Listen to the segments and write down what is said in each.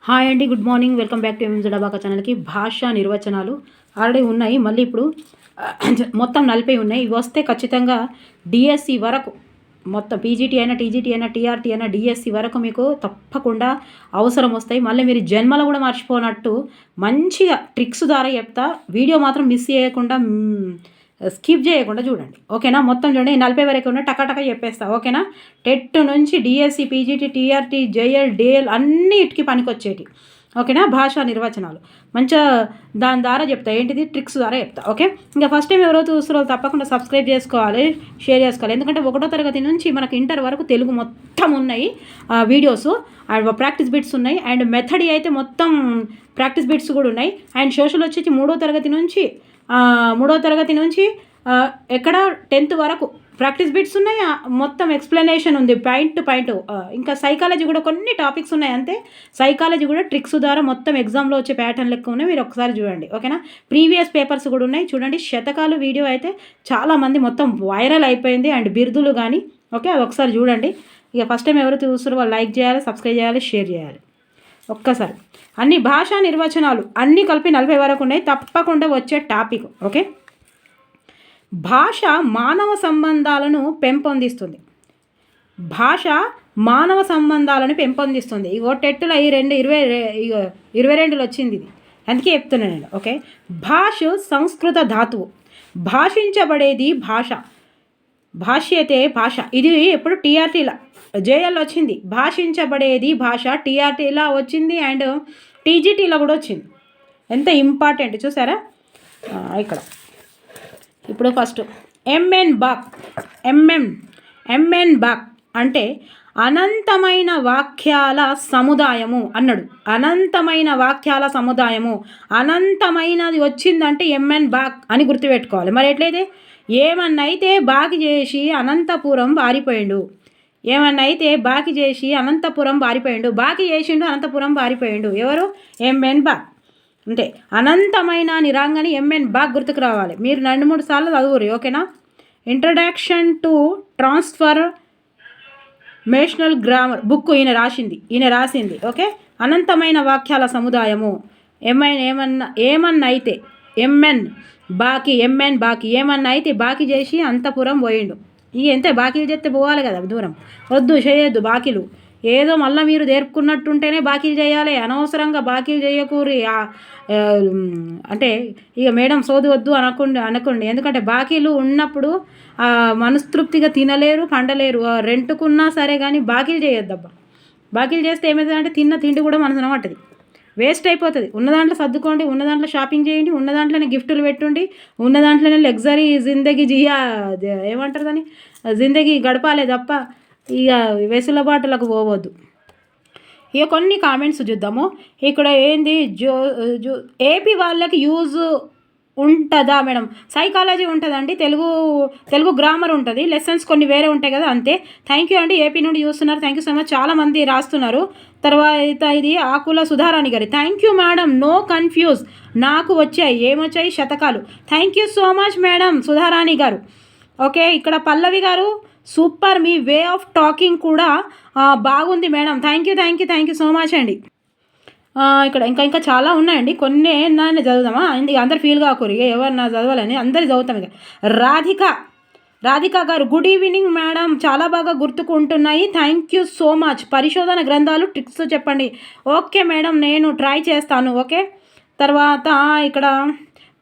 Hi అండి, good morning. Welcome back to MZ abaca ఛానల్కి. భాషా నిర్వచనాలు ఆల్రెడీ ఉన్నాయి, మళ్ళీ ఇప్పుడు మొత్తం 40 ఉన్నాయి. ఇవి వస్తే ఖచ్చితంగా డిఎస్సి వరకు మొత్తం పీజీటీ అయినా, టీజీటీ అయినా, టీఆర్టీ అయినా, డిఎస్సి వరకు మీకు తప్పకుండా అవసరం వస్తాయి. మళ్ళీ మీరు జన్మలో కూడా మర్చిపోనట్టు మంచిగా ట్రిక్స్ ద్వారా చెప్తా. వీడియో మాత్రం మిస్ చేయకుండా, స్కిప్ చేయకుండా చూడండి, ఓకేనా? మొత్తం చూడండి, 40 వరకు ఉన్న టకా చెప్పేస్తా, ఓకేనా? టెట్ నుంచి DSC, PGT, TRT, JL, DL అన్నిటికీ పనికొచ్చేటి, ఓకేనా? భాషా నిర్వచనాలు మంచిగా దాని ద్వారా చెప్తా, ఏంటిది ట్రిక్స్ ద్వారా చెప్తా, ఓకే? ఇంకా ఫస్ట్ టైం ఎవరో చూస్తున్నారో తప్పకుండా సబ్స్క్రైబ్ చేసుకోవాలి, షేర్ చేసుకోవాలి. ఎందుకంటే 1వ తరగతి నుంచి మనకు ఇంటర్ వరకు తెలుగు మొత్తం ఉన్నాయి వీడియోస్, ప్రాక్టీస్ బిట్స్ ఉన్నాయి, అండ్ మెథడ్ అయితే మొత్తం ప్రాక్టీస్ బిట్స్ కూడా ఉన్నాయి. అండ్ సోషల్ వచ్చేసి 3వ తరగతి నుంచి ఎక్కడ 10th వరకు ప్రాక్టీస్ బిట్స్ ఉన్నాయి, మొత్తం ఎక్స్ప్లెనేషన్ ఉంది పాయింట్ టు పాయింట్. ఇంకా సైకాలజీ కూడా కొన్ని టాపిక్స్ ఉన్నాయి అంతే. సైకాలజీ కూడా ట్రిక్స్ ద్వారా మొత్తం ఎగ్జామ్లో వచ్చే ప్యాటర్న్ లెక్క ఉన్నాయి, మీరు ఒకసారి చూడండి, ఓకేనా? ప్రీవియస్ పేపర్స్ కూడా ఉన్నాయి చూడండి. శతకాలు వీడియో అయితే చాలామంది మొత్తం వైరల్ అయిపోయింది, అండ్ బిరుదులు కానీ, ఓకే? అది ఒకసారి చూడండి. ఇక ఫస్ట్ టైం ఎవరు చూస్తారో వాళ్ళు లైక్ చేయాలి, సబ్స్క్రైబ్ చేయాలి, షేర్ చేయాలి. ఒక్కసారి అన్ని భాషా నిర్వచనాలు అన్నీ కలిపి 40 వరకు ఉన్నాయి, తప్పకుండా వచ్చే టాపిక్, ఓకే? భాష మానవ సంబంధాలను పెంపొందిస్తుంది. భాష మానవ సంబంధాలను పెంపొందిస్తుంది. ఇగో టెట్టులో 22 వచ్చింది ఇది, అందుకే చెప్తున్నాను నేను, ఓకే? భాష సంస్కృత ధాతువు, భాషించబడేది భాష, భాష్యతే భాష. ఇది ఎప్పుడు టీఆర్టీలా, జేఎల్ వచ్చింది, భాషించబడేది భాష, టీఆర్టీలా వచ్చింది, అండ్ టీజీటీలో కూడా వచ్చింది. ఎంత ఇంపార్టెంట్ చూసారా ఇక్కడ. ఇప్పుడు ఫస్ట్ ఎంఎన్ బాక్ అంటే అనంతమైన వాక్యాల సముదాయము అన్నాడు. అనంతమైన వాక్యాల సముదాయము, అనంతమైనది వచ్చిందంటే ఎంఎన్ బాక్ అని గుర్తుపెట్టుకోవాలి. మరి ఎట్లయితే ఏమన్నైతే బాకి చేసి అనంతపురం పారిపోయిండు, బాకి చేసిండు అనంతపురం పారిపోయిండు. ఎవరు? ఎంఎన్ బాక్. అంటే అనంతమైన నిరాంగని ఎంఎన్ బాక్ గుర్తుకు రావాలి. మీరు 2-3 సార్లు చదువురు, ఓకేనా? Introduction to transformational grammar book ఈయన రాసింది, ఓకే? అనంతమైన వాక్యాల సముదాయము. ఏమన్నా అయితే ఎంఎన్ బాకి ఏమన్నా అయితే బాకీ చేసి అంతపురం పోయిండు. ఇక ఎంత బాకీలు చేస్తే పోవాలి కదా దూరం, వద్దు చేయొద్దు బాకీలు. ఏదో మళ్ళీ మీరు దేర్పుకున్నట్టుంటేనే బాకీలు చేయాలి, అనవసరంగా బాకీలు చేయకూరి. అంటే ఇక మేడం సోది వద్దు అనుకోండి. ఎందుకంటే బాకీలు ఉన్నప్పుడు మనస్తృప్తిగా తినలేరు, పండలేరు. రెంట్కున్నా సరే కానీ బాకీలు చేయొద్దబ్బా. బాకీలు చేస్తే ఏమవుతుందంటే తిన్న తిండి కూడా మనసు అనమాటది, వేస్ట్ అయిపోతుంది. ఉన్న దాంట్లో సర్దుకోండి, ఉన్న దాంట్లో షాపింగ్ చేయండి, ఉన్న దాంట్లోనే గిఫ్టులు పెట్టుండి, ఉన్న దాంట్లోనే లగ్జరీ జిందగీ ఏమంటారు దాన్ని, జిందగీ గడపాలే తప్ప ఇక వెసులుబాటులకు పోవద్దు. ఇక కొన్ని కామెంట్స్ చూద్దాము. ఇక్కడ ఏంది, ఏపీ వాళ్ళకి యూజ్ ఉంటుందా మేడం? సైకాలజీ ఉంటుందండి, తెలుగు గ్రామర్ ఉంటుంది, లెసన్స్ కొన్ని వేరే ఉంటాయి కదా, అంతే. థ్యాంక్ యూ అండి, ఏపీ నుండి చూస్తున్నారు, థ్యాంక్ యూ సో మచ్. చాలామంది రాస్తున్నారు. తర్వాత ఇది ఆకుల సుధారాణి గారి, thank you madam, no confuse, నాకు వచ్చాయి. ఏమొచ్చాయి? శతకాలు. Thank you so much madam Sudharani garu, okay? ఇక్కడ పల్లవి గారు, సూపర్, మీ వే ఆఫ్ టాకింగ్ కూడా బాగుంది madam, thank you so much అండి. ఇక్కడ ఇంకా చాలా ఉన్నాయండి, కొన్ని నేను చదువుదామా? అందరు ఫీల్ కాకూరు, ఎవరు నా చదవాలని అందరు చదువుతాం. ఇక రాధిక గారు, గుడ్ ఈవినింగ్ మేడం, చాలా బాగా గుర్తుకుంటున్నాయి, థ్యాంక్ యూ సో మచ్. పరిశోధన గ్రంథాలు ట్రిక్స్ చెప్పండి. ఓకే మేడం, నేను ట్రై చేస్తాను, ఓకే? తర్వాత ఇక్కడ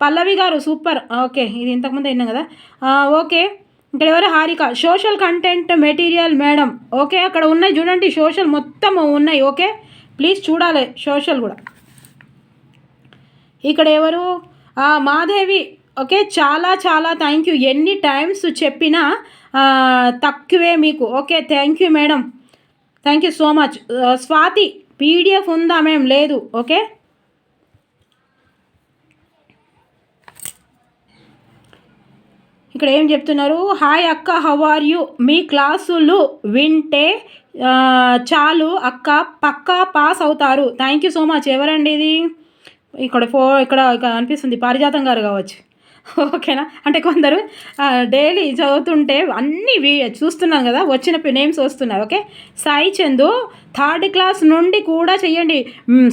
పల్లవి గారు, సూపర్, ఓకే. ఇది ఇంతకుముందు విన్నాం కదా, ఓకే. ఇక్కడ ఎవరు? Harika, social content material madam, okay. అక్కడ ఉన్నాయి చూడండి, సోషల్ మొత్తం ఉన్నాయి, ఓకే? ప్లీజ్ చూడాలి సోషల్ కూడా. ఇక్కడ ఎవరు? మాధవి, ఓకే. చాలా థ్యాంక్ యూ, ఎన్ని టైమ్స్ చెప్పినా తక్కువే మీకు, okay. Thank you madam, thank you so much. Swathi, PDF ఉందా మేం? లేదు, ఓకే. ఇక్కడ ఏం చెప్తున్నారు? హాయ్ అక్క, హౌ ఆర్ యూ? మీ క్లాసులు వింటే చాలు అక్క, పక్కా పాస్ అవుతారు. Thank you so much. ఎవరండి ఇది? ఇక్కడ అనిపిస్తుంది పారిజాతం గారు కావచ్చు, ఓకేనా. అంటే కొందరు డైలీ చదువుతుంటే అన్నీ చూస్తున్నాను కదా, వచ్చిన నేమ్స్ వస్తున్నాయి. Okay, Sai Chandu third class నుండి కూడా చెయ్యండి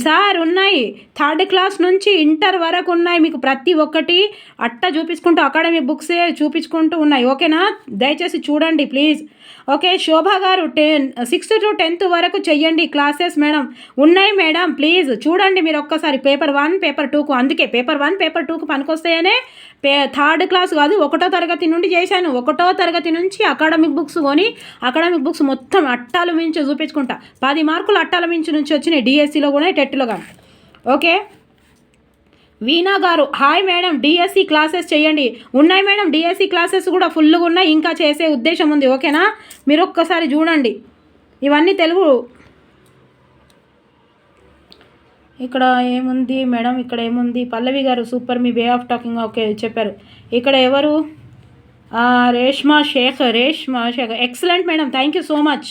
సార్. ఉన్నాయి, థర్డ్ క్లాస్ నుంచి ఇంటర్ వరకు ఉన్నాయి. మీకు ప్రతి ఒక్కటి అట్ట చూపించుకుంటూ అకాడమీ బుక్సే చూపించుకుంటూ ఉన్నాయి. ఓకేనా, దయచేసి చూడండి ప్లీజ్. ఓకే, శోభా గారు 6th to 10th వరకు చెయ్యండి క్లాసెస్ మేడం. ఉన్నాయి మేడం, ప్లీజ్ చూడండి మీరు ఒక్కసారి. పేపర్ 1 పేపర్ 2కు, అందుకే పేపర్ 1 పేపర్ 2కు పనికొస్తాయనే థర్డ్ క్లాస్ కాదు 1వ తరగతి నుండి చేశాను. 1వ తరగతి నుంచి అకాడమిక్ బుక్స్ కొని అకాడమిక్ బుక్స్ మొత్తం అట్టాలు మించి చూపించుకుంటా. 10 మార్కులు అట్టాల మించి నుంచి వచ్చినాయి, డిఎస్సిలో కూడా టెట్లో కానీ. ఓకే, వీణా గారు హాయ్ మేడం, డిఎస్సి క్లాసెస్ చేయండి. ఉన్నాయి మేడం, డిఎస్సి క్లాసెస్ కూడా ఫుల్గా ఉన్నాయి, ఇంకా చేసే ఉద్దేశం ఉంది. ఓకేనా, మీరు ఒక్కసారి చూడండి. ఇవన్నీ తెలుగు. ఇక్కడ ఏముంది మేడం, ఇక్కడ ఏముంది? పల్లవి గారు సూపర్, మీ వే ఆఫ్ టాకింగ్ ఓకే చెప్పారు. ఇక్కడ ఎవరు? Reshma Shaik excellent madam, thank you so much.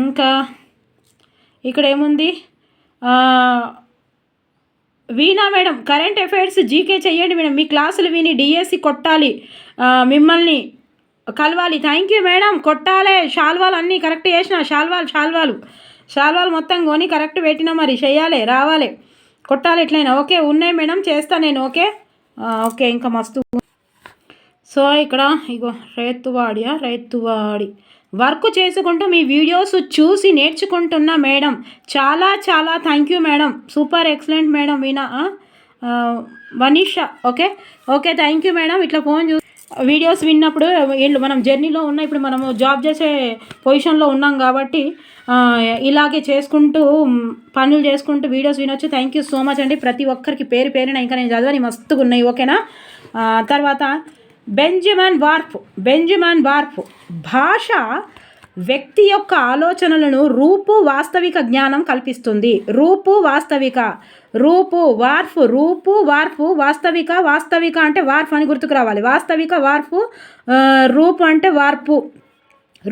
ఇంకా ఇక్కడ ఏముంది? Veena madam current affairs GK చెయ్యండి మేడం. మీ క్లాసులు విని డిఎస్సి కొట్టాలి, మిమ్మల్ని కలవాలి. థ్యాంక్ యూ మేడం, కొట్టాలే. షాల్వాలు అన్నీ కరెక్ట్ చేసిన, షాల్వాలు మొత్తం కొని కరెక్ట్ పెట్టినా, మరి చెయ్యాలి, రావాలి, కొట్టాలి ఎట్లయినా. ఓకే, ఉన్నాయి మేడం, చేస్తాను నేను. ఓకే ఓకే, ఇంకా మస్తు. సో ఇక్కడ ఇగో రైతువాడి వర్క్ చేసుకుంటూ మీ వీడియోస్ చూసి నేర్చుకుంటున్నా మేడం. చాలా చాలా thank you madam, super excellent madam. Veena Vanisha okay thank you madam. ఇట్లా ఫోన్ వీడియోస్ విన్నప్పుడు మనం జర్నీలో ఉన్న, ఇప్పుడు మనము జాబ్ చేసే పొజిషన్లో ఉన్నాం కాబట్టి ఇలాగే చేసుకుంటూ పనులు చేసుకుంటూ వీడియోస్ వినొచ్చు. థ్యాంక్ యూ సో మచ్ అండి ప్రతి ఒక్కరికి, పేరున ఇంకా నేను చదవని మస్తుగా ఉన్నాయి. ఓకేనా, తర్వాత బెంజమిన్ వార్ఫ్ భాష వ్యక్తి యొక్క ఆలోచనలను రూపు వాస్తవిక జ్ఞానం కల్పిస్తుంది. రూపు వార్ఫ్ వాస్తవిక అంటే వార్ఫ్ అని గుర్తుకు రావాలి. వాస్తవిక వార్ఫ్, రూపు అంటే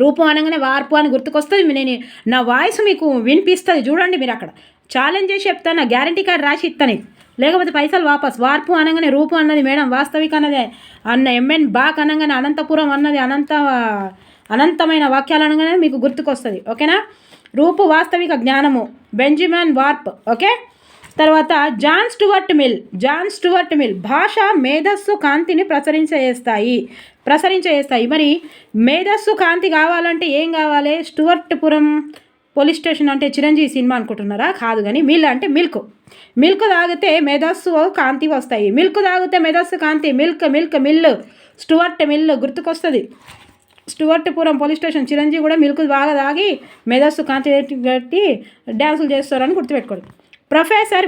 రూపు అనగానే వార్పు అని గుర్తుకొస్తుంది. నేను నా వాయిస్ మీకు వినిపిస్తుంది చూడండి. మీరు అక్కడ ఛాలెంజ్ చేసి చెప్తాను, గ్యారంటీ కార్డు రాసి ఇస్తాను, లేకపోతే పైసలు వాపస్. వార్పు అనగానే రూపు అన్నది మేడం, వాస్తవిక అన్నది ఎంఎన్ బాక్ అనగానే అనంతపురం అన్నది అనంతమైన వాక్యాలు అనగానే మీకు గుర్తుకొస్తుంది. ఓకేనా, రూపు వాస్తవిక జ్ఞానము, బెంజమిన్ వార్ఫ్. ఓకే, తర్వాత జాన్ స్టూవర్ట్ మిల్ భాష మేధస్సు కాంతిని ప్రసరించేస్తాయి. మరి మేధస్సు కాంతి కావాలంటే ఏం కావాలి? స్టూవర్ట్పురం పోలీస్ స్టేషన్ అంటే చిరంజీవి సినిమా అనుకుంటున్నారా? కాదు, కానీ మిల్ అంటే మిల్క్ తాగితే మేధస్సు కాంతి వస్తాయి. మిల్క్ తాగితే మేధస్సు కాంతి, మిల్లు స్టూవర్ట్ మిల్ గుర్తుకొస్తుంది. స్టూవర్ట్పురం పోలీస్ స్టేషన్, చిరంజీవి కూడా మిల్క్ బాగా తాగి మేధస్సు కాంతి కట్టి డ్యాన్సులు చేస్తారని గుర్తుపెట్టుకోండి. ప్రొఫెసర్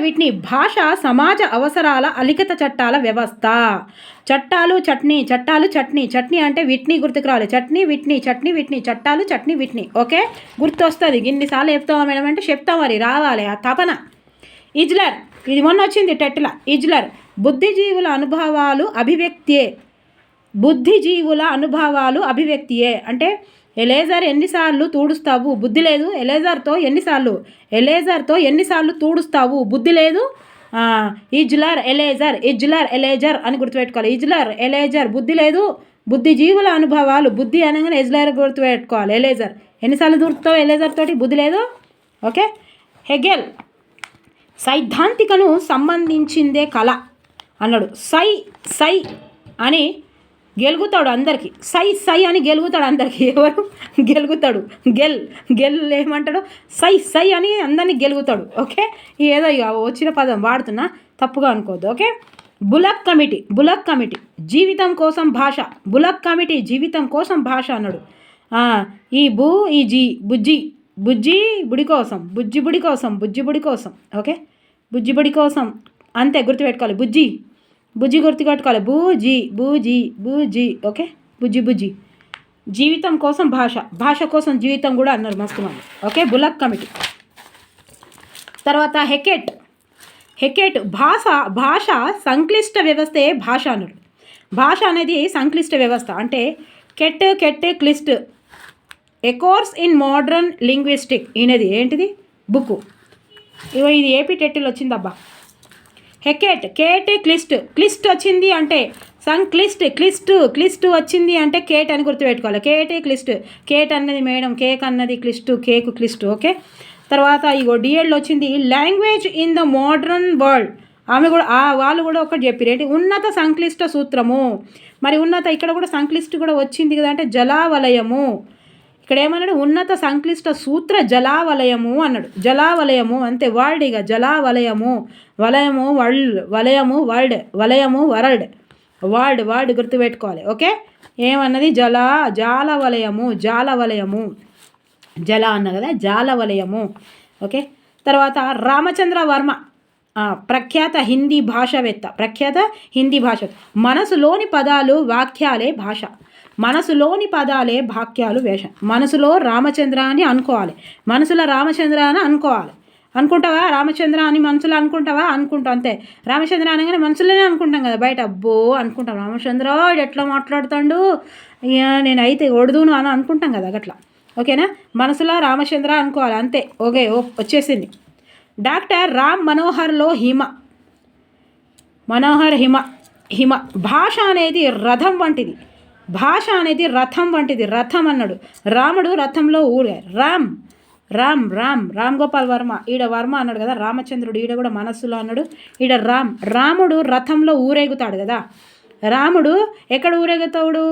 విట్నీ భాష సమాజ అవసరాల అలిఖిత చట్టాల వ్యవస్థ. చట్టాలు చట్నీ అంటే విట్నీ గుర్తుకు రావాలి. చట్నీ విట్నీ చట్టాలు చట్నీ విట్నీ. ఓకే, గుర్తొస్తుంది. ఇన్నిసార్లు చెప్తావా మేడం అంటే చెప్తాం, మరి రావాలి ఆ తపన. ఇజ్లర్, ఇది మొన్న వచ్చింది టెట్ల. ఇజ్లర్ బుద్ధిజీవుల అనుభవాలు అభివ్యక్తియే అంటే ఎలేజర్ ఎన్నిసార్లు తూడుస్తావు, బుద్ధి లేదు. ఎలేజర్తో ఎన్నిసార్లు తూడుస్తావు, బుద్ధి లేదు. ఇజ్లర్ ఎలేజర్ అని గుర్తుపెట్టుకోవాలి. ఇజ్లర్ ఎలేజర్, బుద్ధి లేదు. బుద్ధిజీవుల అనుభవాలు, బుద్ధి అనగానే ఎజ్లర్ గుర్తుపెట్టుకోవాలి. ఎలేజర్ ఎన్నిసార్లు తూడుస్తావు, ఎలేజర్ తోటి బుద్ధి లేదు. ఓకే, హెగెల్ సైద్ధాంతికను సంబంధించిందే కళ అన్నాడు. సై అని గెలుగుతాడు అందరికీ, సై అని గెలుగుతాడు అందరికీ. ఎవరు గెలుగుతాడు? గెల్ ఏమంటాడు? సై అని అందరినీ గెలుగుతాడు. ఓకే, ఏదో ఇక వచ్చిన పదం వాడుతున్నా, తప్పుగా అనుకోవద్దు. ఓకే, బులక్ కమిటీ జీవితం కోసం భాష. బులక్ కమిటీ జీవితం కోసం భాష అన్నాడు. ఈ బుజ్జి బుడి కోసం. ఓకే, బుజ్జి బుడి కోసం అంతే గుర్తుపెట్టుకోవాలి. బుజ్జి గుర్తుపెట్టుకోవాలి. బూజీ. ఓకే, బుజ్జి జీవితం కోసం భాష కోసం జీవితం కూడా అన్నారు మస్తు మంది. Okay, bullock committee. తర్వాత హెకెట్ భాష సంక్లిష్ట వ్యవస్థే భాష అన్నాడు. భాష అనేది సంక్లిష్ట వ్యవస్థ అంటే కెట్ క్లిస్ట్ ఏ కోర్స్ ఇన్ మోడర్న్ లింగ్విస్టిక్. ఈయనది ఏంటిది బుక్, ఇది ఏపీ టెట్లో వచ్చిందబ్బా. హెకేట్, కేట్ క్లిస్ట్ వచ్చింది అంటే క్లిస్ట్ వచ్చింది అంటే కేట్ అని గుర్తుపెట్టుకోవాలి. కేట్ అన్నది మేడం, కేక్ అన్నది కేకు క్లిస్ట్. ఓకే, తర్వాత ఇగో డిఎడ్లో వచ్చింది language in the modern world. ఆమె కూడా వాళ్ళు కూడా ఒకటి చెప్పారు ఏంటి, ఉన్నత సంక్లిష్ట సూత్రము. మరి ఇక్కడ కూడా సంక్లిష్ట కూడా వచ్చింది కదా అంటే జలావలయము. ఇక్కడ ఏమన్నాడు, ఉన్నత సంక్లిష్ట సూత్ర జలావలయము అన్నాడు. జలావలయము అంతే, వరల్డ్. ఇక జలావలయము, వలయము వరల్డ్ గుర్తుపెట్టుకోవాలి. ఓకే, ఏమన్నది జాలవలయము జల అన్న కదా, జాలవలయము. ఓకే, తర్వాత రామచంద్ర వర్మ ప్రఖ్యాత హిందీ భాషవేత్త. మనసులోని పదాలు వాక్యాలే భాష. మనసులో రామచంద్ర అని అనుకోవాలి. అనుకుంటావా రామచంద్ర అని మనసులో అనుకుంటావా? అనుకుంటాం అంతే. రామచంద్ర అనగానే మనసులోనే అనుకుంటాం కదా, బయట అబ్బో అనుకుంటాం, రామచంద్ర ఎట్లా మాట్లాడుతాడు, నేనైతే ఒడుదును అని అనుకుంటాం కదా అట్లా. ఓకేనా, మనసులో రామచంద్ర అనుకోవాలి అంతే. ఓకే, వచ్చేసింది. డాక్టర్ రామ్ మనోహర్లో హిమ. భాష అనేది రథం వంటిది. రథం అన్నాడు. రాముడు రథంలో రామ్ గోపాల్ వర్మ, ఈడ వర్మ అన్నాడు కదా, రామచంద్రుడు. ఈడ కూడా మనస్సులో అన్నాడు. ఈడ రాముడు రథంలో ఊరేగుతాడు కదా. రాముడు ఎక్కడ ఊరేగుతాడు?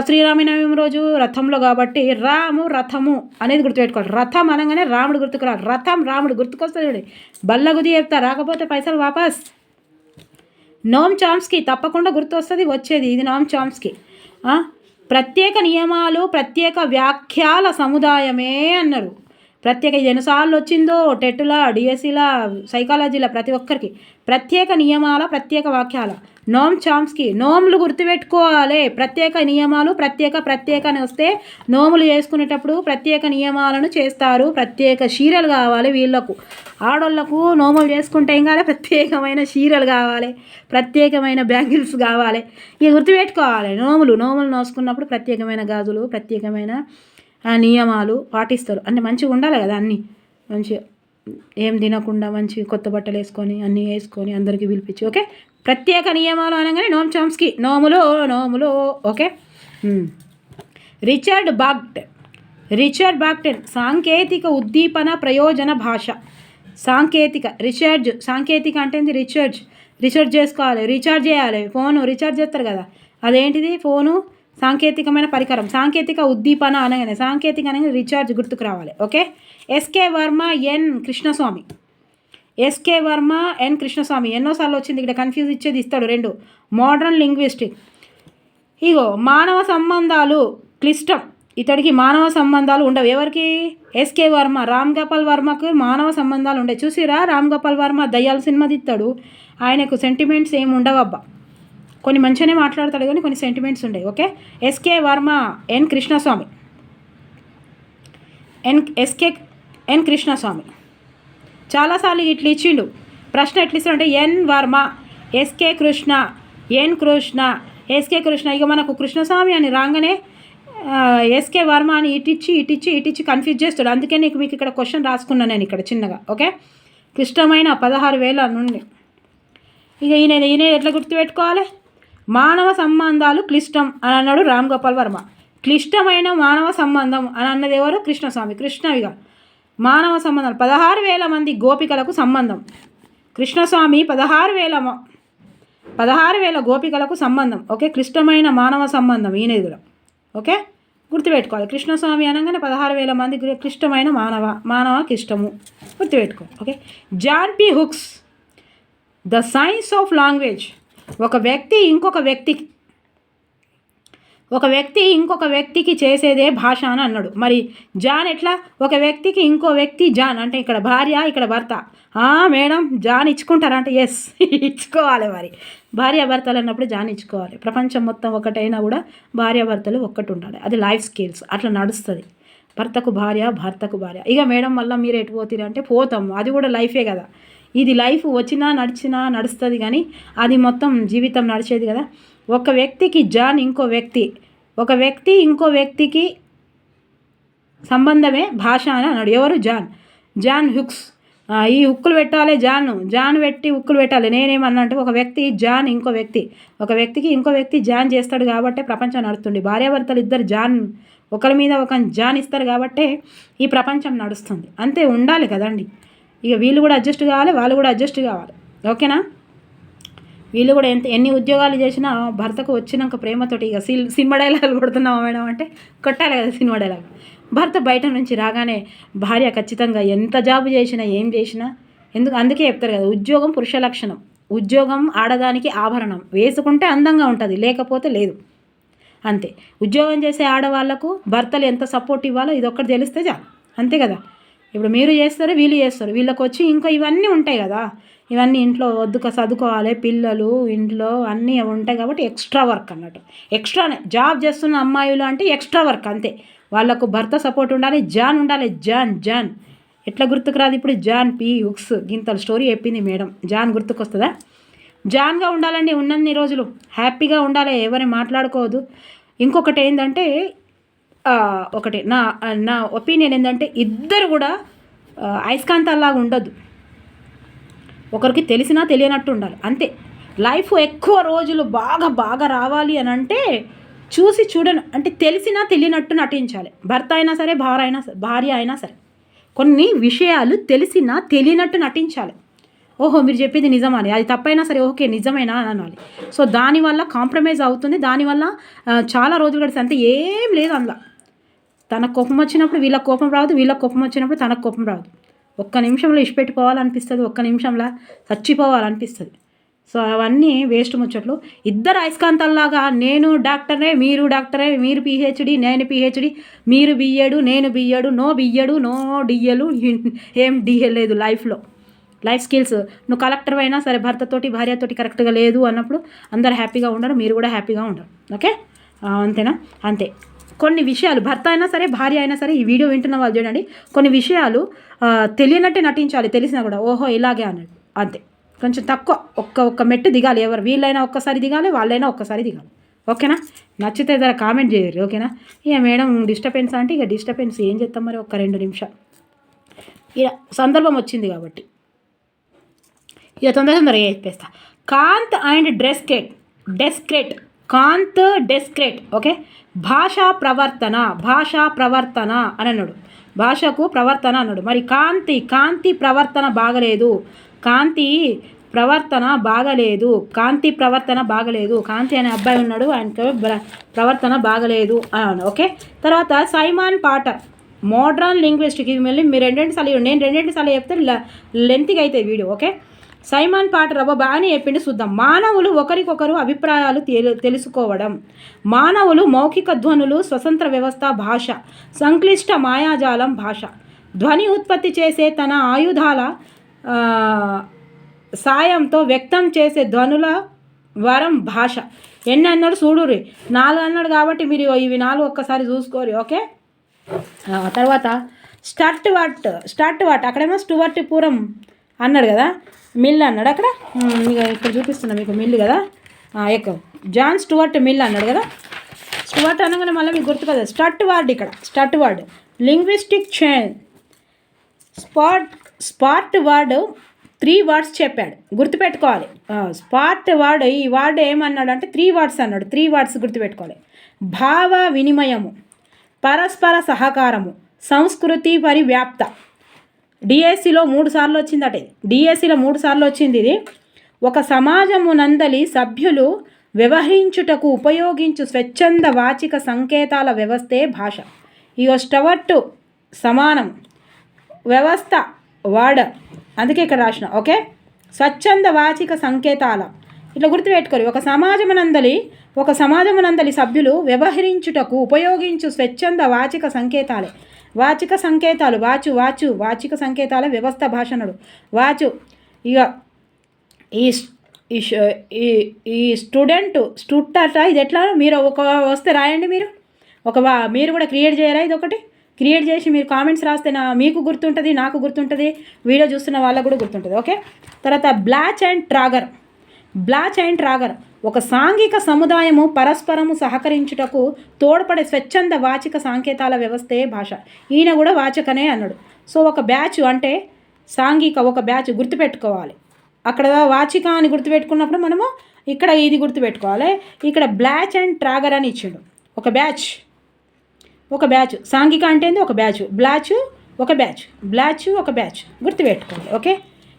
శ్రీరామనవమి రోజు రథంలో, కాబట్టి రథము అనేది గుర్తుపెట్టుకోవాలి. రథం అనగానే రాముడు గుర్తుకురాలి. రాముడు గుర్తుకొస్తుంది. బల్లగుది చెప్తా, రాకపోతే పైసలు వాపస్. నోమ్ చామ్స్కీ తప్పకుండా గుర్తొస్తుంది వచ్చేది, ఇది నోమ్ చామ్స్కీ. ప్రత్యేక నియమాలు ప్రత్యేక వ్యాఖ్యాల సముదాయమే అన్నారు. ఇది ఎన్నిసార్లు వచ్చిందో టెట్టులా, డిఎస్సీలా, సైకాలజీలా, ప్రతి ఒక్కరికి ప్రత్యేక నియమాల ప్రత్యేక వాక్యాల. నోమ్ చామ్స్కీ. నోములు గుర్తుపెట్టుకోవాలి. ప్రత్యేక నియమాలు ప్రత్యేక అని వస్తే నోములు చేసుకునేటప్పుడు ప్రత్యేక నియమాలను చేస్తారు. ప్రత్యేక చీరలు కావాలి వీళ్ళకు. ఆడోళ్ళకు నోములు చేసుకుంటే ఏం కావాలి, ప్రత్యేకమైన చీరలు కావాలి, ప్రత్యేకమైన బ్యాంగిల్స్ కావాలి. ఇవి గుర్తుపెట్టుకోవాలి. నోములు నోసుకున్నప్పుడు ప్రత్యేకమైన గాజులు, ప్రత్యేకమైన నియమాలు పాటిస్తారు. అంటే మంచిగా ఉండాలి కదా, అన్నీ మంచిగా ఏం తినకుండా మంచి కొత్త బట్టలు వేసుకొని అన్నీ వేసుకొని అందరికీ పిలిపించి. ఓకే, ప్రత్యేక నియమాలు అనగానే నోమ్ చామ్స్కీ. నోములు. ఓకే, రిచర్డ్ బాక్టెన్ సాంకేతిక ఉద్దీపన ప్రయోజన భాష. సాంకేతిక అంటే రీఛార్జ్ చేసుకోవాలి, రీఛార్జ్ చేయాలి. ఫోను రీఛార్జ్ చేస్తారు కదా, అదేంటిది ఫోను సాంకేతికమైన పరికరం. సాంకేతిక ఉద్దీపన అనగానే రీఛార్జ్ గుర్తుకు రావాలి. ఓకే, ఎస్కే వర్మ ఎన్ కృష్ణస్వామి ఎన్నోసార్లు వచ్చింది ఇక్కడ, కన్ఫ్యూజ్ ఇస్తాడు 2. Modern linguistic. ఇగో మానవ సంబంధాలు క్లిష్టం. ఇతడికి మానవ సంబంధాలు ఉండవు. ఎవరికి? ఎస్కే వర్మ. రామ్ గోపాల్ వర్మకు మానవ సంబంధాలు ఉండే. చూసిరా, రామ్ గోపాల్ వర్మ దయ్యాల సినిమా తీస్తాడు, ఆయనకు సెంటిమెంట్స్ ఏమి ఉండవు అబ్బా. కొన్ని మంచిగానే మాట్లాడతాడు కానీ కొన్ని సెంటిమెంట్స్ ఉండవు. ఓకే, ఎస్కే వర్మ ఎన్ కృష్ణస్వామి చాలాసార్లు ఇట్లా ఇచ్చిండు ప్రశ్న. ఎట్లా ఇస్తాడంటే ఎన్ వర్మ, ఎస్కే కృష్ణ. ఇక మనకు కృష్ణస్వామి అని రాగానే ఎస్కే వర్మ అని ఇటిచ్చి కన్ఫ్యూజ్ చేస్తాడు. అందుకే మీకు ఇక్కడ క్వశ్చన్ రాసుకున్నాను నేను ఇక్కడ చిన్నగా. ఓకే, క్లిష్టమైన 16,000 నుండి. ఇక ఈయన ఎట్లా గుర్తుపెట్టుకోవాలి? మానవ సంబంధాలు క్లిష్టం అని అన్నాడు రామ్ గోపాల్ వర్మ. క్లిష్టమైన మానవ సంబంధం అని అన్నది ఎవరు? కృష్ణస్వామి. ఇక మానవ సంబంధాలు 16,000 మంది గోపికలకు సంబంధం. కృష్ణస్వామి 16,000 గోపికలకు సంబంధం. ఓకే, క్లిష్టమైన మానవ సంబంధం ఈయనది కూడా. ఓకే, గుర్తుపెట్టుకోవాలి. కృష్ణస్వామి అనగానే 16,000 మంది క్లిష్టమైన మానవ క్లిష్టము గుర్తుపెట్టుకోవాలి. Okay, John P Hooks the science of language. ఒక వ్యక్తి ఇంకొక వ్యక్తికి చేసేదే భాష అని అన్నాడు. మరి జాన్ ఎట్లా? ఒక వ్యక్తికి ఇంకో వ్యక్తి జాన్ అంటే ఇక్కడ భార్య, ఇక్కడ భర్త. మేడం జాన్ ఇచ్చుకుంటారా అంటే ఎస్ ఇచ్చుకోవాలి. మరి భార్యాభర్తలు అన్నప్పుడు జాన్ ఇచ్చుకోవాలి. ప్రపంచం మొత్తం ఒకటైనా కూడా భార్యాభర్తలు ఒక్కటి ఉండాలి. అది లైఫ్ స్కిల్స్, అట్లా నడుస్తుంది. భర్తకు భార్య, భర్తకు భార్య. ఇక మేడం మళ్ళీ మీరు ఎటు పోతారు అంటే పోతాము, అది కూడా లైఫే కదా. ఇది లైఫ్ వచ్చినా నడుస్తుంది కానీ అది మొత్తం జీవితం నడిచేది కదా. ఒక వ్యక్తికి జాన్ ఒక వ్యక్తి ఇంకో వ్యక్తికి సంబంధమే భాష అని అన్నాడు. ఎవరు? John Hooks. ఈ ఉక్కులు పెట్టాలి జాన్ పెట్టి ఉక్కులు పెట్టాలి. నేనేమన్నా అంటే ఒక వ్యక్తి జాన్ ఒక వ్యక్తికి ఇంకో వ్యక్తి జాన్ చేస్తాడు కాబట్టే ప్రపంచం నడుస్తుంది. భార్యాభర్తలు ఇద్దరు జాన్ ఒకరి మీద ఒక జాన్ ఇస్తారు కాబట్టే ఈ ప్రపంచం నడుస్తుంది. అంతే ఉండాలి కదండి. ఇక వీళ్ళు కూడా అడ్జస్ట్ కావాలి, వాళ్ళు కూడా అడ్జస్ట్ కావాలి. ఓకేనా? వీళ్ళు కూడా ఎన్ని ఉద్యోగాలు చేసినా భర్తకు వచ్చినాక ప్రేమతోటి ఇక సినిమా డైలాగులు కొడుతున్నావా మేడం అంటే కొట్టాలి కదా సినిమా డైలాగ్. భర్త బయట నుంచి రాగానే భార్య ఖచ్చితంగా ఎంత జాబు చేసినా ఏం చేసినా అందుకే చెప్తారు కదా, ఉద్యోగం పురుష లక్షణం, ఉద్యోగం ఆడదానికి ఆభరణం, వేసుకుంటే అందంగా ఉంటుంది లేకపోతే లేదు. అంతే. ఉద్యోగం చేసే ఆడవాళ్లకు భర్తలు ఎంత సపోర్ట్ ఇవ్వాలో ఇది ఒక్కటి తెలిస్తే చాలు. అంతే కదా. ఇప్పుడు మీరు చేస్తారు, వీళ్ళు చేస్తారు, వీళ్ళకి వచ్చి ఇంకా ఇవన్నీ ఉంటాయి కదా, ఇవన్నీ ఇంట్లో చదువుకోవాలి, పిల్లలు ఇంట్లో అన్నీ ఉంటాయి కాబట్టి ఎక్స్ట్రా వర్క్ అన్నట్టు. ఎక్స్ట్రానే జాబ్ చేస్తున్న అమ్మాయిలు అంటే ఎక్స్ట్రా వర్క్ అంతే. వాళ్ళకు భర్త సపోర్ట్ ఉండాలి, జాన్ ఉండాలి. జాన్ ఎట్లా గుర్తుకు రాదు ఇప్పుడు? జాన్ పి హుక్స్ గింతల స్టోరీ చెప్పింది మేడం. జాన్ గుర్తుకొస్తుందా? జాన్గా ఉండాలండి ఉన్నన్ని రోజులు, హ్యాపీగా ఉండాలి, ఎవరిని మాట్లాడుకోవద్దు. ఇంకొకటి ఏంటంటే ఒకటి నా ఒపీనియన్ ఏంటంటే ఇద్దరు కూడా అయస్కాంతాల్లాగా ఉండొద్దు. ఒకరికి తెలిసినా తెలియనట్టు ఉండాలి అంతే. లైఫ్ ఎక్కువ రోజులు బాగా రావాలి అని అంటే చూడను అంటే తెలిసినా తెలియనట్టు నటించాలి. భర్త అయినా సరే, భార్య అయినా సరే కొన్ని విషయాలు తెలిసినా తెలియనట్టు నటించాలి. ఓహో మీరు చెప్పింది నిజమని, అది తప్పైనా సరే ఓకే నిజమేనా అని అనాలి. సో దానివల్ల కాంప్రమైజ్ అవుతుంది, దానివల్ల చాలా రోజులు గడిచి అంతే. ఏం లేదు అందులో. తనకు కోపం వచ్చినప్పుడు వీళ్ళకి కోపం రాదు, వీళ్ళకి కోపం వచ్చినప్పుడు తనకు కోపం రాదు. ఒక్క నిమిషంలో ఇష్టపెట్టుకోవాలనిపిస్తుంది, ఒక్క నిమిషంలో చచ్చిపోవాలనిపిస్తుంది. సో అవన్నీ వేస్ట్ ముచ్చట్లు. ఇద్దరు అయస్కాంతాల్లాగా నేను డాక్టరే, మీరు డాక్టరే, మీరు పిహెచ్డి, నేను పిహెచ్డి, మీరు బిఎడ్, నేను BEd, no BEd, no DL, ఏం డిఎల్ లేదు లైఫ్లో. Life skills. నువ్వు కలెక్టర్ అయినా సరే భర్తతోటి భార్యతోటి కరెక్ట్గా లేదు అన్నప్పుడు అందరు హ్యాపీగా ఉండరు, మీరు కూడా హ్యాపీగా ఉండరు. ఓకే అంతేనా? అంతే. కొన్ని విషయాలు భర్త అయినా సరే, భార్య అయినా సరే, ఈ వీడియో వింటున్న వాళ్ళు చూడండి, కొన్ని విషయాలు తెలియనట్టే నటించాలి, తెలిసినా కూడా ఓహో ఇలాగే అన్నట్టు. అంతే. కొంచెం తక్కువ ఒక్క మెట్టు దిగాలి. ఎవరు వీళ్ళైనా ఒక్కసారి దిగాలి, వాళ్ళైనా ఒక్కసారి దిగాలి. ఓకేనా? నచ్చితే ధర కామెంట్ చేయరు. ఓకేనా? ఇక మేడం డిస్టర్బెన్స్ అంటే ఇక డిస్టర్బెన్స్ ఏం చేస్తాం మరి, ఒక్క 2 నిమిషాలు ఇక సందర్భం వచ్చింది కాబట్టి ఇక తొందరగా చెప్పేస్తా. కాంత్ అండ్ డెస్క్రేట్ కాంత్ డెస్క్రేట్. ఓకే. భాషా ప్రవర్తన అని అన్నాడు. భాషకు ప్రవర్తన అన్నాడు. మరి కాంతి ప్రవర్తన బాగలేదు, కాంతి ప్రవర్తన బాగలేదు. కాంతి అనే అబ్బాయి ఉన్నాడు, ఆయనకు ప్రవర్తన బాగలేదు అని. ఓకే. తర్వాత సైమాన్ పాటర్ మోడ్రన్ లింగ్విస్టిక్. ఇది మళ్ళీ మీరు 2 సార్లు, నేను 2 సార్లు చెప్తే లెంత్గా అవుతుంది వీడియో. ఓకే. సైమాన్ పాటర్ బాగానే చెప్పిండి చూద్దాం. మానవులు ఒకరికొకరు అభిప్రాయాలు తెలుసుకోవడం, మానవులు మౌఖిక ధ్వనులు, స్వతంత్ర వ్యవస్థ, భాష, సంక్లిష్ట మాయాజాలం భాష, ధ్వని ఉత్పత్తి చేసే తన ఆయుధాల సాయంతో వ్యక్తం చేసే ధ్వనుల వరం భాష. ఎన్ని అన్నాడు చూడుర్రి, 4 అన్నాడు కాబట్టి మీరు ఇవి 4 ఒక్కసారి చూసుకోరు. ఓకే. తర్వాత స్టర్ట్ వాట్ అక్కడేమో స్టువర్ట్ పూరం అన్నాడు కదా, మిల్ అన్నాడు అక్కడ. ఇక్కడ చూపిస్తున్నా మీకు మిల్ కదా, జాన్ స్టువర్ట్ మిల్ అన్నాడు కదా. స్టువర్ట్ అనగానే మళ్ళీ మీకు గుర్తు కదా start word linguistic chain. Spot word 3 words చెప్పాడు, గుర్తుపెట్టుకోవాలి. స్పాట్ వర్డ్, ఈ వర్డ్ ఏమన్నాడు అంటే 3 వర్డ్స్ అన్నాడు. 3 వర్డ్స్ గుర్తుపెట్టుకోవాలి. భావ వినిమయము, పరస్పర సహకారము, సంస్కృతి పరివ్యాప్త. డిఎస్సిలో 3 సార్లు వచ్చిందట. డిఎస్సిలో 3 సార్లు వచ్చింది ఇది. ఒక సమాజమునందలి సభ్యులు వ్యవహరించుటకు ఉపయోగించు స్వచ్ఛంద వాచిక సంకేతాల వ్యవస్థే భాష. ఇగో స్టవర్ట్ సమానం, వ్యవస్థ వర్డ్, అందుకే ఇక్కడ రాసిన. ఓకే. స్వచ్ఛంద వాచిక సంకేతాల ఇట్లా గుర్తుపెట్టుకోరు. ఒక సమాజమునందలి సభ్యులు వ్యవహరించుటకు ఉపయోగించు స్వచ్ఛంద వాచిక సంకేతాలే వాచిక సంకేతాలు. వాచిక సంకేతాల వ్యవస్థ భాష అన్నాడు. ఇక ఈ స్టూడెంట్ ఇది ఎట్లా మీరు ఒక వస్తే రాయండి. మీరు కూడా క్రియేట్ చేయరా? ఇది ఒకటి క్రియేట్ చేసి మీరు కామెంట్స్ రాస్తే మీకు గుర్తుంటుంది, నాకు గుర్తుంటుంది, వీడియో చూస్తున్న వాళ్ళకు కూడా గుర్తుంటుంది. ఓకే. తర్వాత బ్లాచ్ అండ్ ట్రాగర్ ఒక సాంఘిక సముదాయము పరస్పరము సహకరించుటకు తోడ్పడే స్వచ్ఛంద వాచిక సంకేతాల వ్యవస్థే భాష. ఈయన కూడా వాచకనే అన్నాడు. సో ఒక బ్యాచ్ అంటే సాంఘిక ఒక బ్యాచ్ గుర్తుపెట్టుకోవాలి. అక్కడ వాచిక అని గుర్తుపెట్టుకున్నప్పుడు మనము ఇక్కడ ఇది గుర్తుపెట్టుకోవాలి. ఇక్కడ బ్లాచ్ అండ్ ట్రాగర్ అని ఇచ్చిండు. ఒక బ్యాచ్ సాంఘిక అంటే ఒక బ్యాచ్, బ్లాచ్ ఒక బ్యాచ్, బ్లాచ్ ఒక బ్యాచ్ గుర్తుపెట్టుకోండి. ఓకే.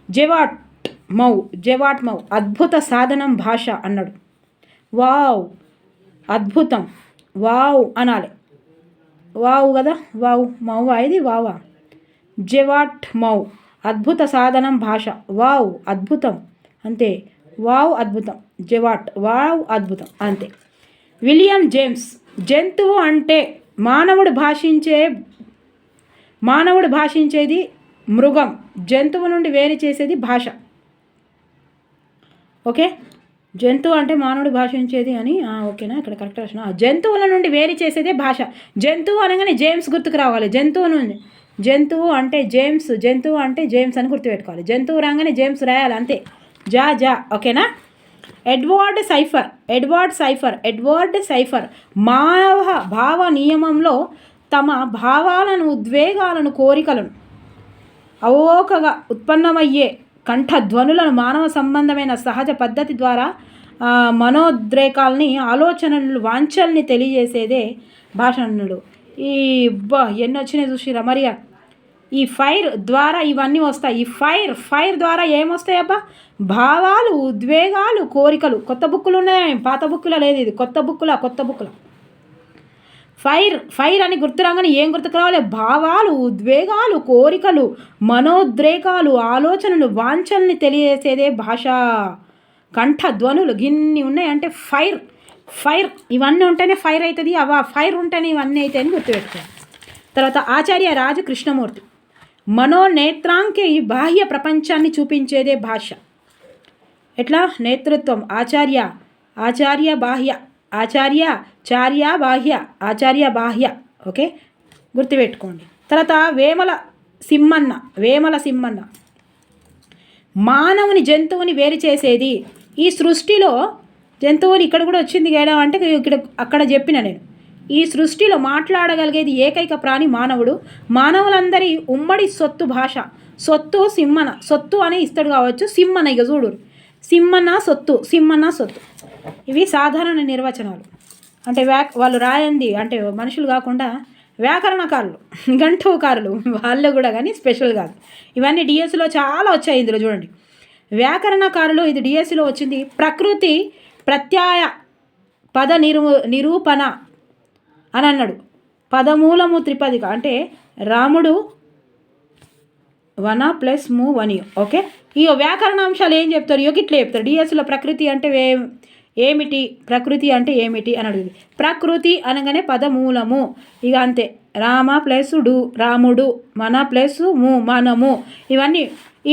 జెవాట్ మౌ అద్భుత సాధనం భాష అన్నాడు. వావ్ అద్భుతం, వావ్ అనాలి. వావ్ కదా, వావ్ మౌవా ఇది వావా. జెవాట్ మౌ అద్భుత సాధనం భాష. వావ్ అద్భుతం అంతే. వావ్ అద్భుతం. జెవాట్ వావ్ అద్భుతం అంతే. విలియం జేమ్స్ జంతువు అంటే మానవుడు భాషించేది మృగం, జంతువు నుండి వేరు చేసేది భాష. ఓకే. జంతువు అంటే మానవుడు భాషించేది అని ఓకేనా, ఇక్కడ కరెక్ట్ రాసిన. జంతువుల నుండి వేరు చేసేదే భాష. జంతువు అనగానే జేమ్స్ గుర్తుకు రావాలి. జంతువు అంటే జేమ్స్ అని గుర్తుపెట్టుకోవాలి. జంతువు రాగానే జేమ్స్ రాయాలి అంతే. జా ఓకేనా. ఎడ్వర్డ్ సైఫర్ మానవ భావ నియమంలో తమ భావాలను, ఉద్వేగాలను, కోరికలను అవోకగా ఉత్పన్నమయ్యే కంఠధ్వనులను మానవ సంబంధమైన సహజ పద్ధతి ద్వారా మనోద్రేకాల్ని, ఆలోచనలు, వాంఛల్ని తెలియజేసేదే భాష అన్నాడు. ఈ ఎన్ని వచ్చినాయి చూసిరా మరియా. ఈ ఫైర్ ద్వారా ఇవన్నీ వస్తాయి. ఈ ఫైర్ ద్వారా ఏమొస్తాయి అబ్బా? భావాలు, ఉద్వేగాలు, కోరికలు. కొత్త బుక్కులు ఉన్నాయి, పాత బుక్కులో లేదు. ఇది కొత్త బుక్కుల ఫైర్ అని గుర్తురాగానే ఏం గుర్తుకు రావాలి? భావాలు, ఉద్వేగాలు, కోరికలు, మనోద్రేకాలు, ఆలోచనలు, వాంఛల్ని తెలియజేసేదే భాష. కంఠధ్వనులు గిన్ని ఉన్నాయంటే ఫైర్ ఇవన్నీ ఉంటేనే ఫైర్ అవుతుంది. ఫైర్ ఉంటేనే ఇవన్నీ అవుతాయని గుర్తుపెట్టుకోవాలి. తర్వాత ఆచార్య రాజు కృష్ణమూర్తి మనోనేత్రాంకే ఈ బాహ్య ప్రపంచాన్ని చూపించేదే భాష. ఎట్లా? నేతృత్వం ఆచార్య బాహ్య. ఓకే, గుర్తుపెట్టుకోండి. తర్వాత వేమల సిమ్మన్న మానవుని జంతువుని వేరు చేసేది. ఈ సృష్టిలో జంతువుని ఇక్కడ కూడా వచ్చింది కదా అంటే అక్కడ చెప్పిన నేను. ఈ సృష్టిలో మాట్లాడగలిగేది ఏకైక ప్రాణి మానవుడు. మానవులందరి ఉమ్మడి సొత్తు భాష. సొత్తు అని ఇస్తాడు కావచ్చు. సిమ్మన ఇక చూడు, సిమ్మన సొత్తు. ఇవి సాధారణ నిర్వచనాలు. అంటే వాళ్ళు రాయండి అంటే మనుషులు కాకుండా వ్యాకరణకారులు, గంటవకారులు వాళ్ళు కూడా, కానీ స్పెషల్ కాదు. ఇవన్నీ డిఎస్సిలో చాలా వచ్చాయి. ఇందులో చూడండి వ్యాకరణకారులు, ఇది డిఎస్సిలో వచ్చింది. ప్రకృతి ప్రత్యయ పద నిరూపణ అని అన్నాడు. పదమూలము త్రిపదిక అంటే రాముడు వన ప్లస్ ము వని. ఓకే, ఈ వ్యాకరణ అంశాలు ఏం చెప్తారు? ఇట్లా చెప్తారు డిఎస్సిలో. ప్రకృతి అంటే ఏమిటి, ప్రకృతి అంటే ఏమిటి అని అడుగుతుంది. ప్రకృతి అనగానే పదమూలము. ఇక అంతే. రామ ప్లస్ డు రాముడు, మన ప్లస్ ము మనము. ఇవన్నీ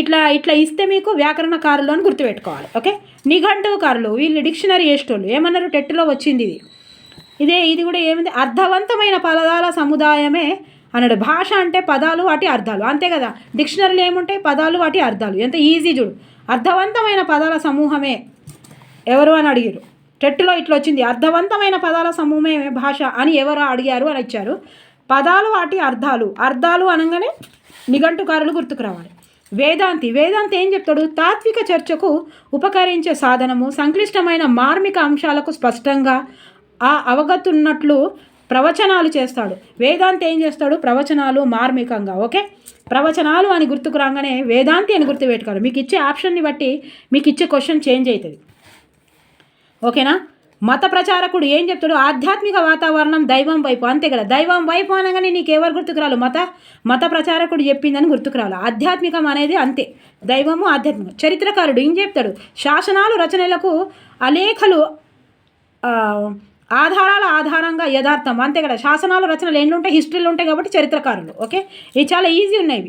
ఇట్లా ఇస్తే మీకు వ్యాకరణకారులు అని గుర్తుపెట్టుకోవాలి. ఓకే. నిఘంటువుకారులు వీళ్ళు డిక్షనరీ వేసేటోళ్ళు ఏమన్నారు? టెట్లో వచ్చింది ఇది కూడా ఏమింది? అర్థవంతమైన పదాల సముదాయమే అన్నాడు. భాష అంటే పదాలు వాటి అర్థాలు, అంతే కదా. డిక్షనరీలు ఏముంటాయి? పదాలు వాటి అర్థాలు. ఎంత ఈజీ చూడు. అర్థవంతమైన పదాల సమూహమే ఎవరు అని అడిగారు. టెట్లో ఇట్లా వచ్చింది, అర్థవంతమైన పదాల సమూహమే భాష అని ఎవరు అడిగారు అని ఇచ్చారు. పదాలు వాటి అర్థాలు అనగానే నిఘంటుకారులు గుర్తుకు రావాలి. వేదాంతి ఏం చెప్తాడు? తాత్విక చర్చకు ఉపకరించే సాధనము, సంక్లిష్టమైన మార్మిక అంశాలకు స్పష్టంగా అవగతున్నట్లు ప్రవచనాలు చేస్తాడు. వేదాంతి ఏం చేస్తాడు? ప్రవచనాలు మార్మికంగా. ఓకే, ప్రవచనాలు అని గుర్తుకు రాగానే వేదాంతి అని గుర్తుపెట్టుకోవాలి. మీకు ఇచ్చే ఆప్షన్ని బట్టి మీకు ఇచ్చే క్వశ్చన్ చేంజ్ అవుతుంది. ఓకేనా. మత ప్రచారకుడు ఏం చెప్తాడు? ఆధ్యాత్మిక వాతావరణం దైవం వైపు, అంతే కదా. దైవం వైపు అనగానే నీకు ఎవరు గుర్తుకు రాలు? మత ప్రచారకుడు చెప్పిందని గుర్తుకు రాలు. ఆధ్యాత్మికం అనేది అంతే, దైవము ఆధ్యాత్మికం. చరిత్రకారుడు ఏం చెప్తాడు? శాసనాలు రచనలకు అలేఖలు ఆధారంగా యథార్థం, అంతే కదా. శాసనాలు రచనలు ఎన్ని ఉంటాయి? హిస్టరీలు ఉంటాయి కాబట్టి చరిత్రకారులు. ఓకే, ఇవి చాలా ఈజీ ఉన్నాయి.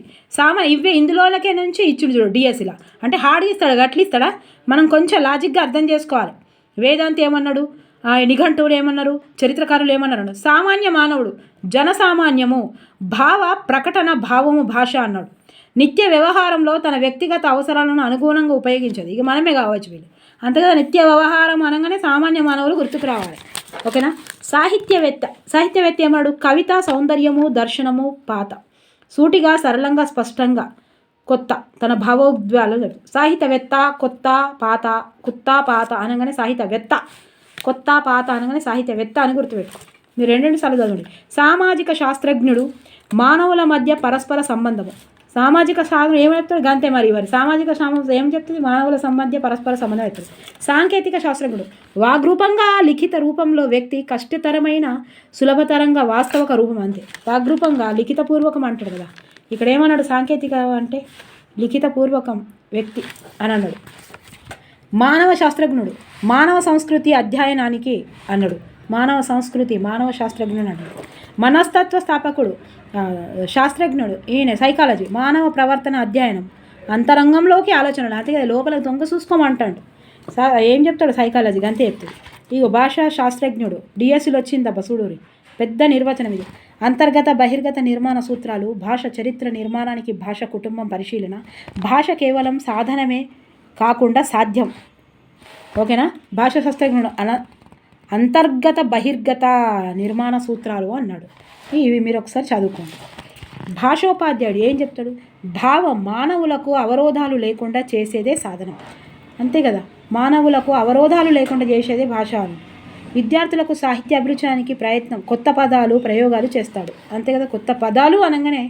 ఇవే ఇందులోకే నుంచి ఇచ్చుడు చూడు డిఎస్సిలా. అంటే హార్డ్గా ఇస్తాడు, గట్ల ఇస్తాడా? మనం కొంచెం లాజిక్గా అర్థం చేసుకోవాలి. వేదాంతి ఏమన్నాడు? నిఘంటువులు ఏమన్నారు? చరిత్రకారులు ఏమన్నారు? సామాన్య మానవుడు, జనసామాన్యము, భావ ప్రకటన భావము భాష అన్నాడు. నిత్య వ్యవహారంలో తన వ్యక్తిగత అవసరాలను అనుగుణంగా ఉపయోగించదు. ఇక మనమే కావచ్చు వీళ్ళు, అంతే కదా. నిత్య వ్యవహారం అనగానే సామాన్య మానవులు గుర్తుకు రావాలి. ఓకేనా. సాహిత్యవేత్త ఏమన్నాడు? కవిత సౌందర్యము, దర్శనము, పాత, సూటిగా, సరళంగా, స్పష్టంగా కొత్త తన భావోద్వేగాలు చెప్తాడు. సాహిత్యవేత్త కొత్త పాత కుత్త పాత అనగానే సాహిత్యవేత్త, కొత్త పాత అనగానే సాహిత్యవేత్త అని గుర్తుపెట్టుకో. మీరు రెండు సార్లు చదవండి. సామాజిక శాస్త్రజ్ఞుడు మానవుల మధ్య పరస్పర సంబంధము. సామాజిక శాస్త్రం ఏం చెప్తాడు గంతే మరి సామాజిక శాస్త్రం ఏం చెప్తుంది? మానవుల మధ్య పరస్పర సంబంధం అవుతుంది. సాంకేతిక శాస్త్రజ్ఞుడు వాగ్రూపంగా లిఖిత రూపంలో వ్యక్తి కష్టతరమైన సులభతరంగా వాస్తవక రూపం అంతే. వాగ్రూపంగా లిఖితపూర్వకం అంటాడు కదా, ఇక్కడ ఏమన్నాడు? సాంకేతిక అంటే లిఖితపూర్వకం వ్యక్తి అని అన్నాడు. మానవ శాస్త్రజ్ఞుడు మానవ సంస్కృతి అధ్యయనానికి అన్నాడు. మానవ సంస్కృతి మానవ శాస్త్రజ్ఞుడు అన్నాడు. మనస్తత్వ స్థాపకుడు శాస్త్రజ్ఞుడు ఈయన సైకాలజీ మానవ ప్రవర్తన అధ్యయనం, అంతరంగంలోకి ఆలోచనలు అంతే కదా, లోపల దొంగ చూసుకోమంటాడు. ఏం చెప్తాడు? సైకాలజీ అంతే చెప్తాడు. ఇగో భాషా శాస్త్రజ్ఞుడు డిఎస్సిలో వచ్చిందబ్బా చూడూరి, పెద్ద నిర్వచనం ఇది. అంతర్గత బహిర్గత నిర్మాణ సూత్రాలు, భాష చరిత్ర నిర్మాణానికి భాష కుటుంబం పరిశీలన, భాష కేవలం సాధనమే కాకుండా సాధ్యం. ఓకేనా? భాషా శాస్త్రజ్ఞుడు అంతర్గత బహిర్గత నిర్మాణ సూత్రాలు అన్నాడు. ఇవి మీరు ఒకసారి చదువుకోండి. భాషోపాధ్యాయుడు ఏం చెప్తాడు? భావం మానవులకు అవరోధాలు లేకుండా చేసేదే సాధనం. అంతే కదా, మానవులకు అవరోధాలు లేకుండా చేసేదే భాష. విద్యార్థులకు సాహిత్య అభిరుచానికి ప్రయత్నం, కొత్త పదాలు ప్రయోగాలు చేస్తాడు. అంతే కదా, కొత్త పదాలు అనగానే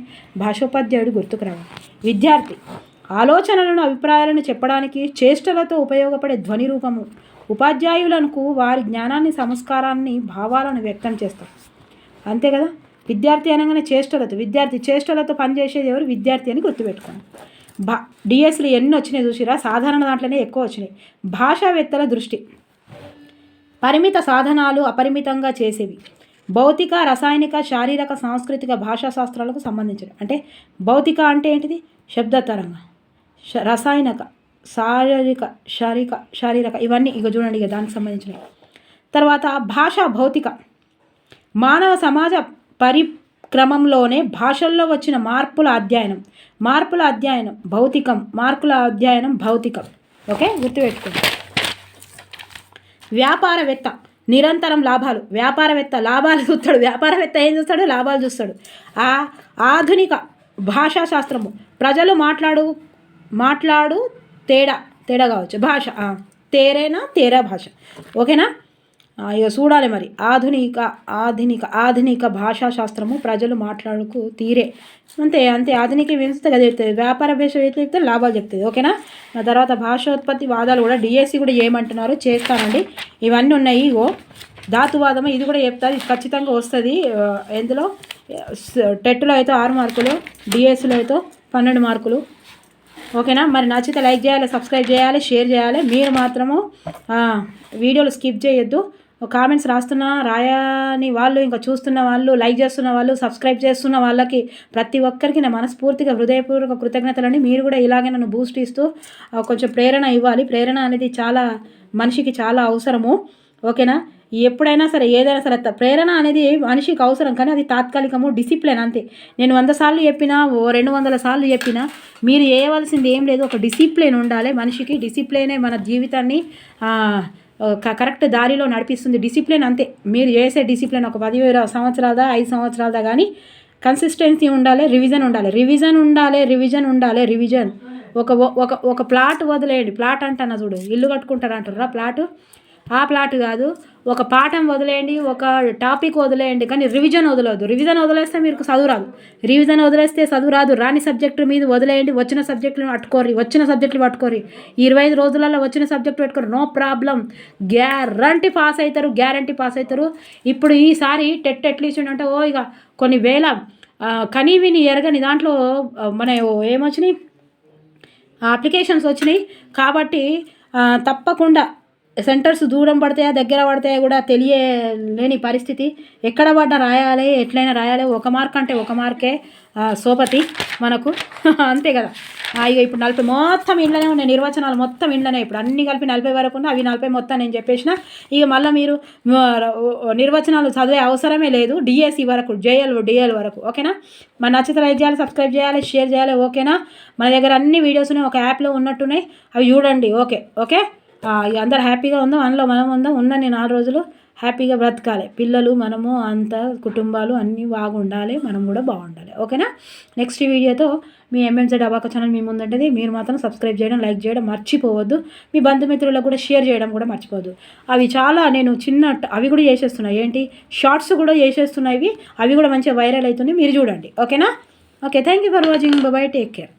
భాషోపాధ్యాయుడు గుర్తుకు రావాలి. విద్యార్థి ఆలోచనలను అభిప్రాయాలను చెప్పడానికి చేష్టలతో ఉపయోగపడే ధ్వని రూపము. ఉపాధ్యాయులకు వారి జ్ఞానాన్ని సంస్కారాన్ని భావాలను వ్యక్తం చేస్తారు. అంతే కదా, విద్యార్థి అనగానే చేష్టలతో, విద్యార్థి చేష్టలతో పనిచేసేది ఎవరు? విద్యార్థి అని గుర్తుపెట్టుకోండి. డిఎస్లు ఎన్ని వచ్చినాయి చూసిరా? సాధారణ దాంట్లోనే ఎక్కువ వచ్చినాయి. భాషావేత్తల దృష్టి పరిమిత సాధనాలు అపరిమితంగా చేసేవి. భౌతిక రసాయనిక శారీరక సాంస్కృతిక భాషా శాస్త్రాలకు సంబంధించిన, అంటే భౌతిక అంటే ఏంటిది? శబ్దతరంగ, రసాయనిక శారీరక ఇవన్నీ ఇక చూడండి, ఇక దానికి సంబంధించినవి. తర్వాత భాష భౌతిక మానవ సమాజ పరిక్రమంలోనే భాషల్లో వచ్చిన మార్పుల అధ్యయనం భౌతికం, మార్పుల అధ్యయనం భౌతికం. ఓకే, గుర్తుపెట్టుకోండి. వ్యాపారవేత్త నిరంతరం లాభాలు, వ్యాపారవేత్త లాభాలు చూస్తాడు. వ్యాపారవేత్త ఏం చూస్తాడు? లాభాలు చూస్తాడు. ఆధునిక భాషా శాస్త్రము ప్రజలు మాట్లాడు తేడా కావచ్చు భాష, తేరా భాష. ఓకేనా? ఇక చూడాలి మరి. ఆధునిక భాషా శాస్త్రము ప్రజలు మాట్లాడుకు తీరే అంతే ఆధునిక వ్యవస్థ కదా చెప్తుంది. వ్యాపార భాష చెప్తే లాభాలు చెప్తుంది. ఓకేనా? ఆ తర్వాత భాషోత్పత్తి వాదాలు కూడా డిఎస్సి కూడా ఏమంటున్నారు చేస్తానండి. ఇవన్నీ ఉన్నాయి. ఇగో ధాతువాదము ఇది కూడా చెప్తారు, ఇది ఖచ్చితంగా వస్తుంది. ఎందులో టెట్లో అయితే 6 మార్కులు, డిఎస్సిలో అయితే 12 మార్కులు. ఓకేనా? మరి నచ్చితే లైక్ చేయాలి, సబ్స్క్రైబ్ చేయాలి, షేర్ చేయాలి. మీరు మాత్రము వీడియోలు స్కిప్ చేయొద్దు. కామెంట్స్ రాయని వాళ్ళు, ఇంకా చూస్తున్న వాళ్ళు, లైక్ చేస్తున్న వాళ్ళు, సబ్స్క్రైబ్ చేస్తున్న వాళ్ళకి ప్రతి ఒక్కరికి నా మనస్ఫూర్తిగా హృదయపూర్వక కృతజ్ఞతలండి. మీరు కూడా ఇలాగే నన్ను బూస్ట్ ఇస్తూ కొంచెం ప్రేరణ ఇవ్వాలి. ప్రేరణ అనేది మనిషికి చాలా అవసరము. ఓకేనా? ఎప్పుడైనా సరే ఏదైనా సరే ప్రేరణ అనేది మనిషికి అవసరం, కానీ అది తాత్కాలికము, డిసిప్లిన్ అంతే. నేను 100 సార్లు చెప్పినా 200 సార్లు చెప్పినా మీరు చేయవలసింది ఏం లేదు, ఒక డిసిప్లిన్ ఉండాలి మనిషికి. డిసిప్లినే మన జీవితాన్ని కరెక్ట్ దారిలో నడిపిస్తుంది. డిసిప్లిన్ అంతే. మీరు చేసే డిసిప్లిన్ ఒక 10 సంవత్సరాలదా 5 సంవత్సరాలదా కానీ కన్సిస్టెన్సీ ఉండాలి, రివిజన్ ఉండాలి. ఒక ప్లాట్ వదిలేయండి. ప్లాట్ అంటన్నా చూడు, ఇల్లు కట్టుకుంటారు అంటారా, ఆ ప్లాట్ కాదు. ఒక పాఠం వదిలేయండి, ఒక టాపిక్ వదిలేయండి, కానీ రివిజన్ వదలవద్దు. రివిజన్ వదిలేస్తే మీకు చదువు రాదు. రాని సబ్జెక్టు మీద వదిలేయండి. వచ్చిన సబ్జెక్టులు పట్టుకోరి. 25 రోజులలో వచ్చిన సబ్జెక్టు పెట్టుకోరు, నో ప్రాబ్లం. గ్యారంటీ పాస్ అవుతారు. ఇప్పుడు ఈసారి టెట్ ఎట్లీస్ట్ అంటే ఇక కొన్ని వేల కనీవిని ఎరగని దాంట్లో మన ఏమొచ్చినాయి, అప్లికేషన్స్ వచ్చినాయి. కాబట్టి తప్పకుండా సెంటర్స్ దూరం పడతాయా దగ్గర పడతాయా కూడా తెలియలేని పరిస్థితి. ఎక్కడ పడ్డా రాయాలి, ఎట్లయినా రాయాలి. 1 మార్క్ అంటే 1 మార్కే సోపతి మనకు. అంతే కదా. ఇక ఇప్పుడు 40 మొత్తం ఇంట్లోనే ఉన్నాయి, నిర్వచనాలు మొత్తం ఇంట్లోనే. ఇప్పుడు అన్నీ కలిపి 40 వరకు ఉన్నాయి. అవి 40 మొత్తం నేను చెప్పేసిన. ఇక మళ్ళీ మీరు నిర్వచనాలు చదివే అవసరమే లేదు. డిఎస్సి వరకు, డిఎల్ వరకు. ఓకేనా? మన నచ్చితే లైక్ చేయాలి, సబ్స్క్రైబ్ చేయాలి, షేర్ చేయాలి. ఓకేనా? మన దగ్గర అన్ని వీడియోస్ ఒక యాప్లో ఉన్నట్టున్నాయి, అవి చూడండి. ఓకే. ఇక అందరు హ్యాపీగా ఉందాం, అందులో మనం ఉందాం. 4 రోజులు హ్యాపీగా బ్రతకాలి, పిల్లలు మనము అంత కుటుంబాలు అన్నీ బాగుండాలి, మనం కూడా బాగుండాలి. ఓకేనా? నెక్స్ట్ వీడియోతో మీ ఎంఎంజెడ్ అబాక ఛానల్ మీ ముందుంటుంది. మీరు మాత్రం సబ్స్క్రైబ్ చేయడం, లైక్ చేయడం మర్చిపోవద్దు. మీ బంధుమిత్రులకు కూడా షేర్ చేయడం కూడా మర్చిపోవద్దు. అవి చాలా నేను అవి కూడా చేసేస్తున్నాయి, ఏంటి షార్ట్స్ కూడా చేసేస్తున్నాయి, అవి కూడా మంచిగా వైరల్ అవుతున్నాయి, మీరు చూడండి. ఓకేనా? Okay, thank you for watching. Bye, take care.